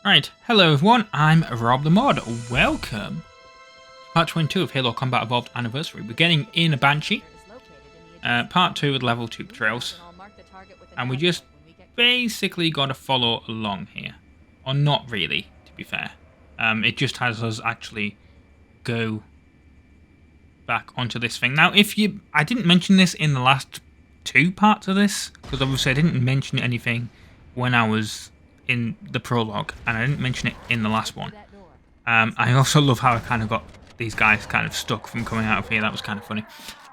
Right, hello everyone, I'm RobtheMod. Welcome to part 22 of Halo Combat Evolved Anniversary. We're getting in a Banshee, part 2 with level 2 Betrayals, and we just basically got to follow along here. Or not really, to be fair. It just has us actually go back onto this thing. Now, I didn't mention this in the last two parts of this, because obviously I didn't mention anything when I was in the prologue, and I didn't mention it in the last one. I also love how I kind of got these guys kind of stuck from coming out of here. That was kind of funny.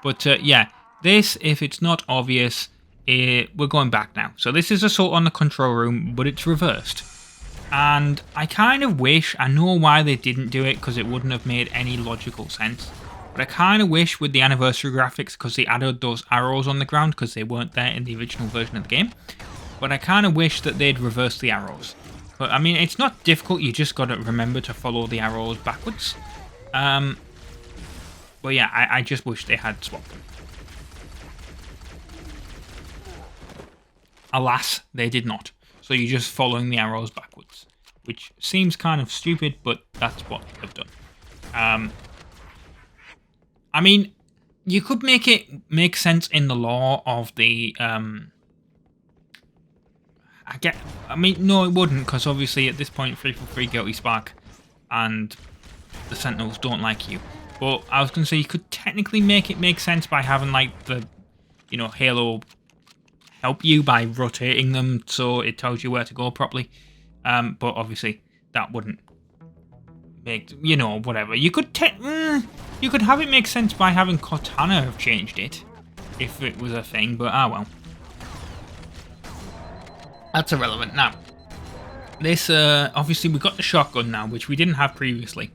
But yeah, this, if it's not obvious, we're going back now. So this is assault on the control room, but it's reversed. And I kind of wish, I know why they didn't do it, because it wouldn't have made any logical sense. But I kind of wish with the anniversary graphics, because they added those arrows on the ground, because they weren't there in the original version of the game. But I kind of wish that they'd reverse the arrows. But I mean, it's not difficult, you just got to remember to follow the arrows backwards. But yeah, I just wish they had swapped them. Alas, they did not. So you're just following the arrows backwards. Which seems kind of stupid, but that's what they've done. I mean, you could make it make sense in the lore of the... I mean, no, it wouldn't, because obviously at this point, 343 Guilty Spark and the Sentinels don't like you. But I was going to say, you could technically make it make sense by having, like, the, you know, Halo help you by rotating them so it tells you where to go properly. But obviously, that wouldn't make, you know, whatever. You could have it make sense by having Cortana have changed it, if it was a thing, but well. That's irrelevant. Now, this, obviously we've got the shotgun now, which we didn't have previously.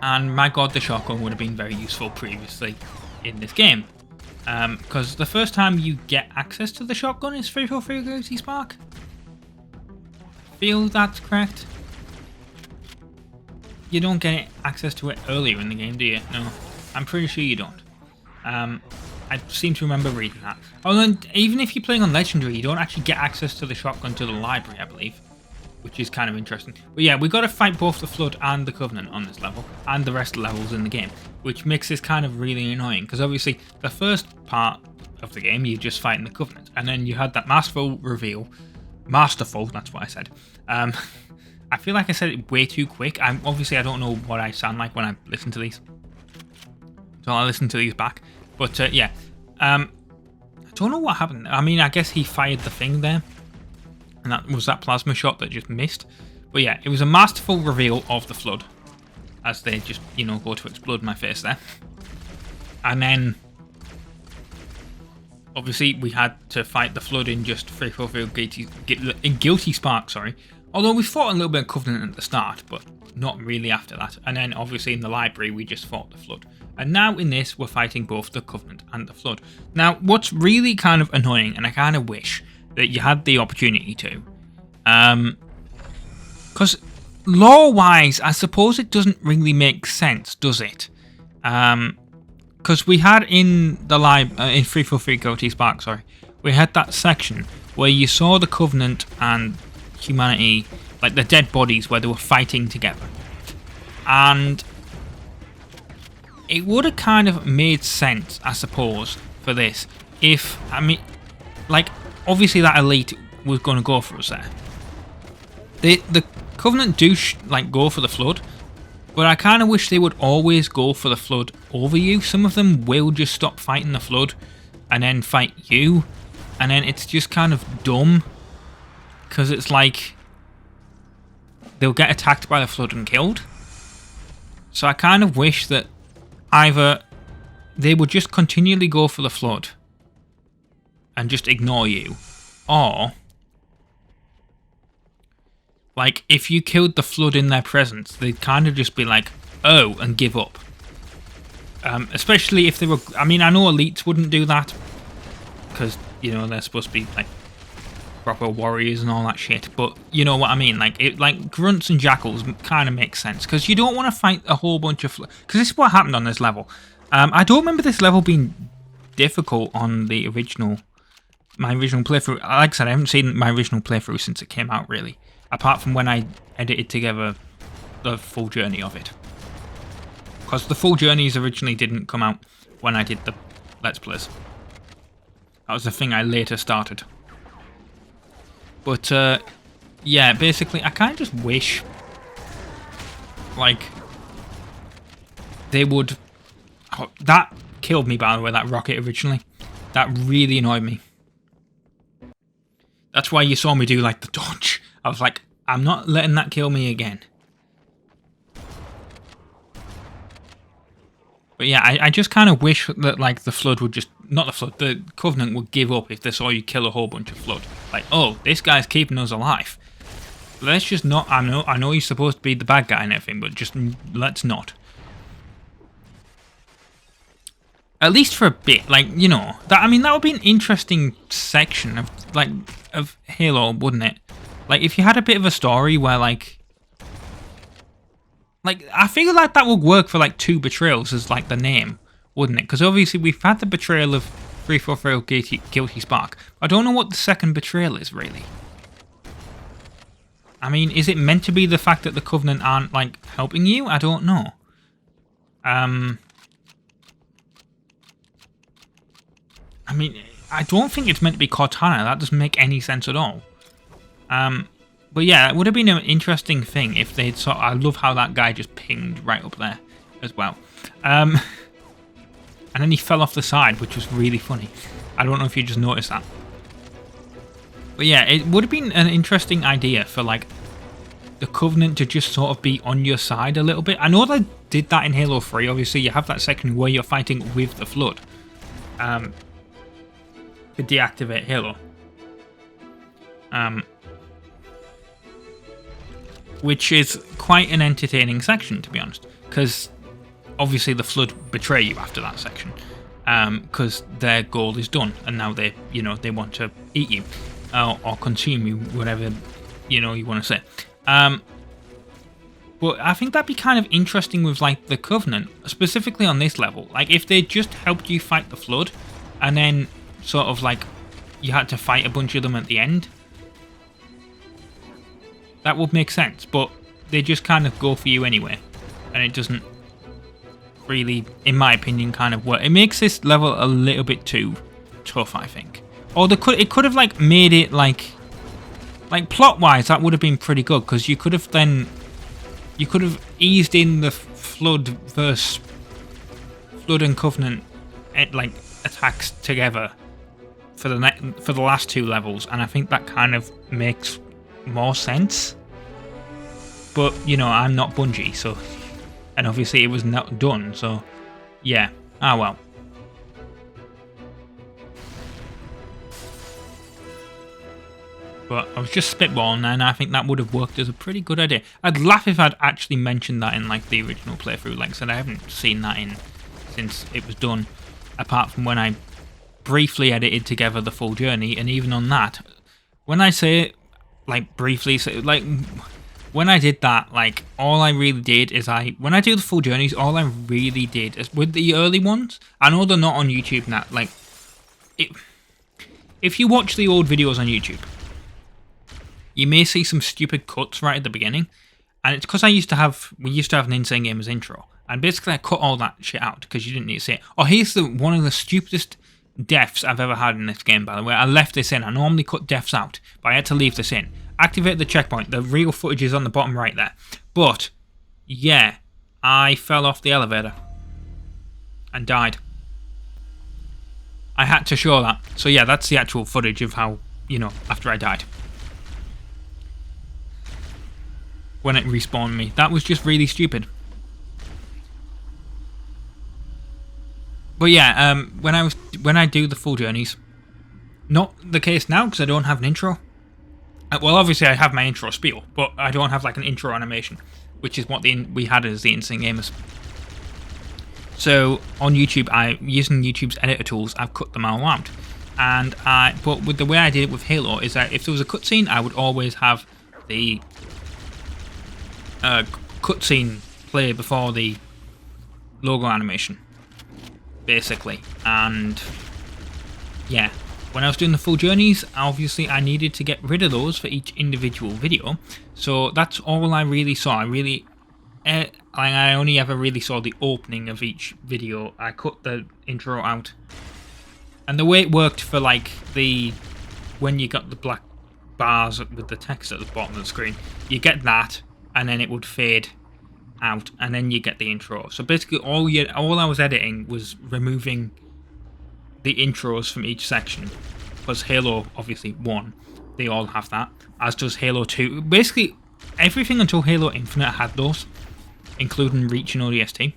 And my god, the shotgun would have been very useful previously in this game. Because the first time you get access to the shotgun is 343 Guilty Spark. Feel that's correct? You don't get access to it earlier in the game, do you? No, I'm pretty sure you don't. I seem to remember reading that. Although, even if you're playing on Legendary, you don't actually get access to the shotgun to the library, I believe. Which is kind of interesting. But yeah, we've got to fight both the Flood and the Covenant on this level, and the rest of the levels in the game. Which makes this kind of really annoying, because obviously, the first part of the game, you're just fighting the Covenant. And then you had that masterful reveal. Masterful, that's what I said. I feel like I said it way too quick. Obviously, I don't know what I sound like when I listen to these. So I'll listen to these back. But yeah, I don't know what happened. I mean, I guess he fired the thing there. And that was that plasma shot that just missed. But yeah, it was a masterful reveal of the Flood. As they just, you know, go to explode my face there. And then, obviously, we had to fight the Flood in just 343 Guilty Spark, sorry. Although we fought a little bit of Covenant at the start, but not really after that. And then, obviously, in the library, we just fought the Flood. And now in this, we're fighting both the Covenant and the Flood. Now, what's really kind of annoying, and I kind of wish that you had the opportunity to, because lore-wise, I suppose it doesn't really make sense, does it? Because we had in the in 343 Guilty Spark, sorry, we had that section where you saw the Covenant and humanity, like the dead bodies, where they were fighting together. And it would have kind of made sense, I suppose, for this, if, I mean, like, obviously that elite was going to go for us there. The Covenant do, like, go for the Flood, but I kind of wish they would always go for the Flood over you. Some of them will just stop fighting the Flood and then fight you, and then it's just kind of dumb, because it's like, they'll get attacked by the Flood and killed. So I kind of wish that either they would just continually go for the Flood and just ignore you, or, like, if you killed the Flood in their presence, they'd kind of just be like, oh, and give up. Especially if they were, I mean, I know elites wouldn't do that, because, you know, they're supposed to be, like, proper warriors and all that shit, but you know what I mean, like grunts and jackals kind of makes sense, because you don't want to fight a whole bunch of, because this is what happened on this level. I don't remember this level being difficult on the original my original playthrough. Like I said, I haven't seen my original playthrough since it came out, really. Apart from when I edited together the full journey of it. Because the full journeys originally didn't come out when I did the Let's Plays. That was the thing I later started. But, yeah, basically, I kind of just wish, like, they would... Oh, that killed me, by the way, that rocket originally. That really annoyed me. That's why you saw me do, like, the dodge. I was like, I'm not letting that kill me again. But yeah, I just kind of wish that, like, the Flood would just... Not the Flood, the Covenant would give up if they saw you kill a whole bunch of Flood. Like, oh, this guy's keeping us alive. Let's just not... I know he's supposed to be the bad guy and everything, but just let's not. At least for a bit, like, you know... That, I mean, that would be an interesting section of, like, of Halo, wouldn't it? Like, if you had a bit of a story where, like, I feel like that would work for, like, Two Betrayals as, like, the name, wouldn't it? Because obviously we've had the betrayal of 343 Guilty Spark. I don't know what the second betrayal is, really. I mean, is it meant to be the fact that the Covenant aren't, like, helping you? I don't know. I mean, I don't think it's meant to be Cortana. That doesn't make any sense at all. But yeah, it would have been an interesting thing if they'd sort of... I love how that guy just pinged right up there as well. And then he fell off the side, which was really funny. I don't know if you just noticed that. But yeah, it would have been an interesting idea for, like, the Covenant to just sort of be on your side a little bit. I know they did that in Halo 3. Obviously, you have that section where you're fighting with the Flood. To deactivate Halo. Which is quite an entertaining section, to be honest. Because obviously the Flood betray you after that section. Because their goal is done. And now they, you know, they want to eat you. Or consume you, whatever, you know, you want to say. But I think that'd be kind of interesting with, like, the Covenant. Specifically on this level. Like, if they just helped you fight the Flood. And then sort of, like, you had to fight a bunch of them at the end. That would make sense, but they just kind of go for you anyway. And it doesn't really, in my opinion, kind of work. It makes this level a little bit too tough, I think. Or it could have, like, made it, like plot-wise, that would have been pretty good, because you could have eased in the Flood versus Flood and Covenant, like, attacks together for the last two levels, and I think that kind of makes more sense. But, you know, I'm not Bungie, so... And obviously it was not done, so... Yeah. Ah, well. But I was just spitballing, and I think that would have worked as a pretty good idea. I'd laugh if I'd actually mentioned that in, like, the original playthrough. Like I said, I haven't seen that in since it was done. Apart from when I briefly edited together the full journey, and even on that, when I say, like, briefly, so, like, when I did that, like, all I really did is when I do the full journeys, all I really did is, with the early ones, I know they're not on YouTube now, like, if you watch the old videos on YouTube, you may see some stupid cuts right at the beginning, and it's because we used to have an Insane Gamers intro, and basically I cut all that shit out, because you didn't need to see it. Oh, here's one of the stupidest deaths I've ever had in this game, by the way. I left this in. I normally cut deaths out, but I had to leave this in. Activate the checkpoint. The real footage is on the bottom right there. But, yeah, I fell off the elevator and died. I had to show that. So yeah, that's the actual footage of how, you know, after I died. When it respawned me. That was just really stupid. But yeah, when I do the full journeys, not the case now because I don't have an intro. Well, obviously I have my intro spiel, but I don't have, like, an intro animation, which is what we had as the Insane Gamers. So on YouTube, using YouTube's editor tools, I've cut them all out. But with the way I did it with Halo is that if there was a cutscene, I would always have the cutscene play before the logo animation, basically. And yeah, when I was doing the full journeys, obviously I needed to get rid of those for each individual video. So that's all I really saw. I only ever really saw the opening of each video. I cut the intro out. And the way it worked for like when you got the black bars with the text at the bottom of the screen, you get that and then it would fade out and then you get the intro. So basically all I was editing was removing the intros from each section, because Halo obviously 1, they all have that, as does Halo 2. Basically everything until Halo Infinite had those, including Reach and ODST,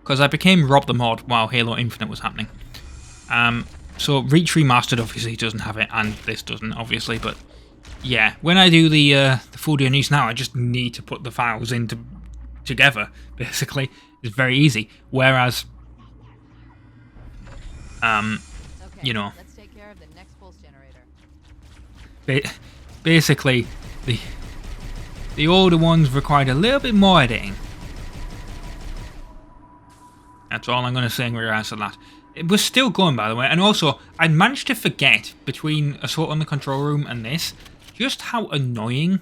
because I became RobtheMod while Halo Infinite was happening. So Reach Remastered obviously doesn't have it, and this doesn't obviously, but yeah, when I do the full journeys now, I just need to put the files together, basically. It's very easy, whereas you know, let's take care of the next pulse generator. Basically the older ones required a little bit more editing. That's all I'm going to say in regards to that. It was still going, by the way, and also I managed to forget between Assault on the Control Room and this just how annoying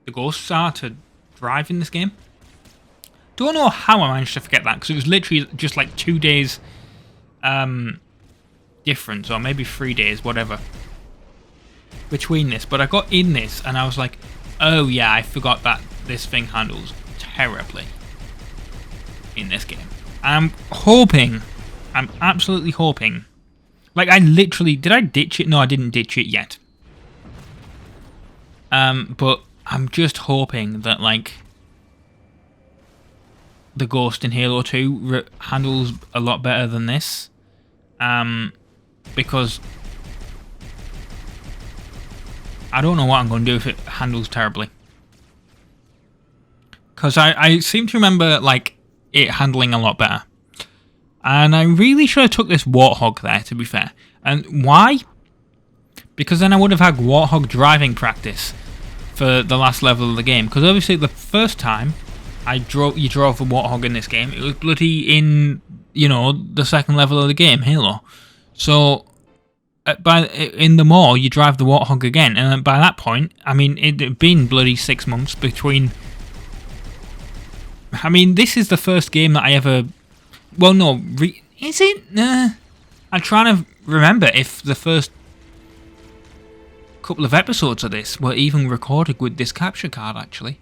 the ghosts are to drive in this game. Don't know how I managed to forget that, because it was literally just like 2 days difference, or maybe 3 days, whatever, between this. But I got in this and I was like, oh yeah, I forgot that this thing handles terribly in this game. And I'm absolutely hoping, like did I ditch it? No, I didn't ditch it yet. But I'm just hoping that like the Ghost in Halo 2 handles a lot better than this. Because I don't know what I'm going to do if it handles terribly. Because I seem to remember like it handling a lot better. And I really should have took this Warthog there, to be fair. And why? Because then I would have had Warthog driving practice for the last level of the game. Because obviously the first time you drove a Warthog in this game, it was bloody in, you know, the second level of the game, Halo. So in the mall, you drive the Warthog again. And by that point, I mean, it had been bloody 6 months between... I mean, this is the first game that I ever... Well, no, is it? I'm trying to remember if the first couple of episodes of this were even recorded with this capture card, actually.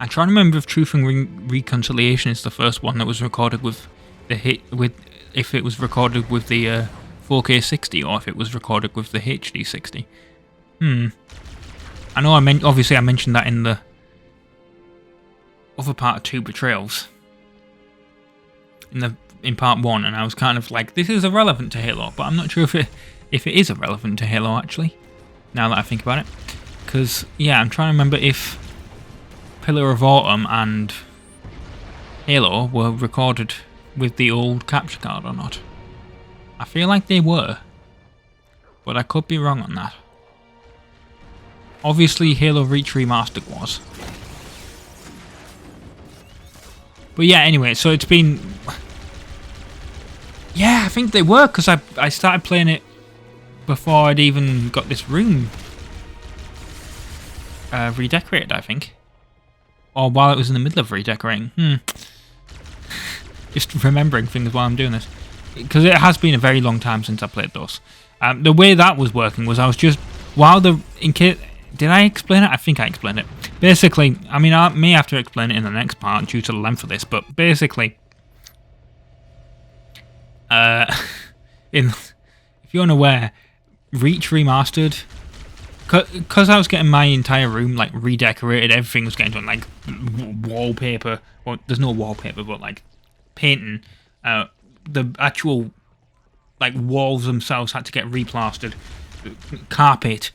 I'm trying to remember if Truth and Reconciliation is the first one that was recorded with if it was recorded with the 4K 60 or if it was recorded with the HD 60. I know obviously I mentioned that in the other part of Two Betrayals. In part 1, and I was kind of like, this is irrelevant to Halo, but I'm not sure if it is irrelevant to Halo actually, now that I think about it. Because yeah, I'm trying to remember if Pillar of Autumn and Halo were recorded with the old capture card or not. I feel like they were, but I could be wrong on that. Obviously Halo Reach Remastered was. But yeah, anyway, so it's been... Yeah, I think they were, because I started playing it before I'd even got this room redecorated, I think. Or while it was in the middle of redecorating. Just remembering things while I'm doing this. Because it has been a very long time since I played those. The way that was working was I was just... Did I explain it? I think I explained it. Basically, I mean, I may have to explain it in the next part due to the length of this, but basically... if you're unaware, Reach Remastered, because I was getting my entire room like redecorated, everything was getting done, like wallpaper. Well, there's no wallpaper, but like painting. The actual like walls themselves had to get replastered. Carpet,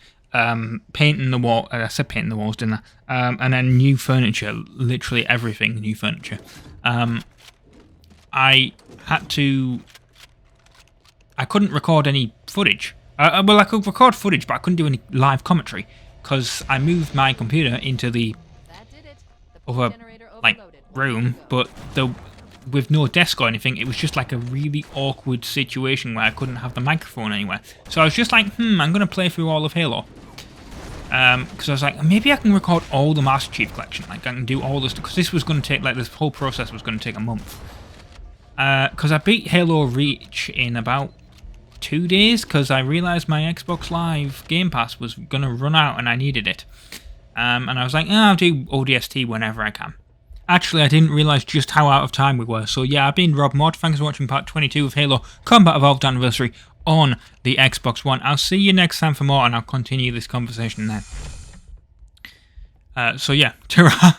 painting the wall. I said painting the walls, didn't I? And then new furniture. Literally everything new furniture. I had to. I couldn't record any footage. Well, I could record footage, but I couldn't do any live commentary because I moved my computer into the other like room. But with no desk or anything, it was just like a really awkward situation where I couldn't have the microphone anywhere. So I was just like, I'm going to play through all of Halo. Because I was like, maybe I can record all the Master Chief Collection. Like, I can do all this, because this was going to take, like, this whole process was going to take a month. Because I beat Halo Reach in about 2 days, because I realised my Xbox Live Game Pass was going to run out and I needed it. And I was like, I'll do ODST whenever I can. Actually, I didn't realise just how out of time we were. So yeah, I've been RobtheMod. Thanks for watching part 22 of Halo Combat Evolved Anniversary on the Xbox One. I'll see you next time for more, and I'll continue this conversation then. So yeah, ta-ra!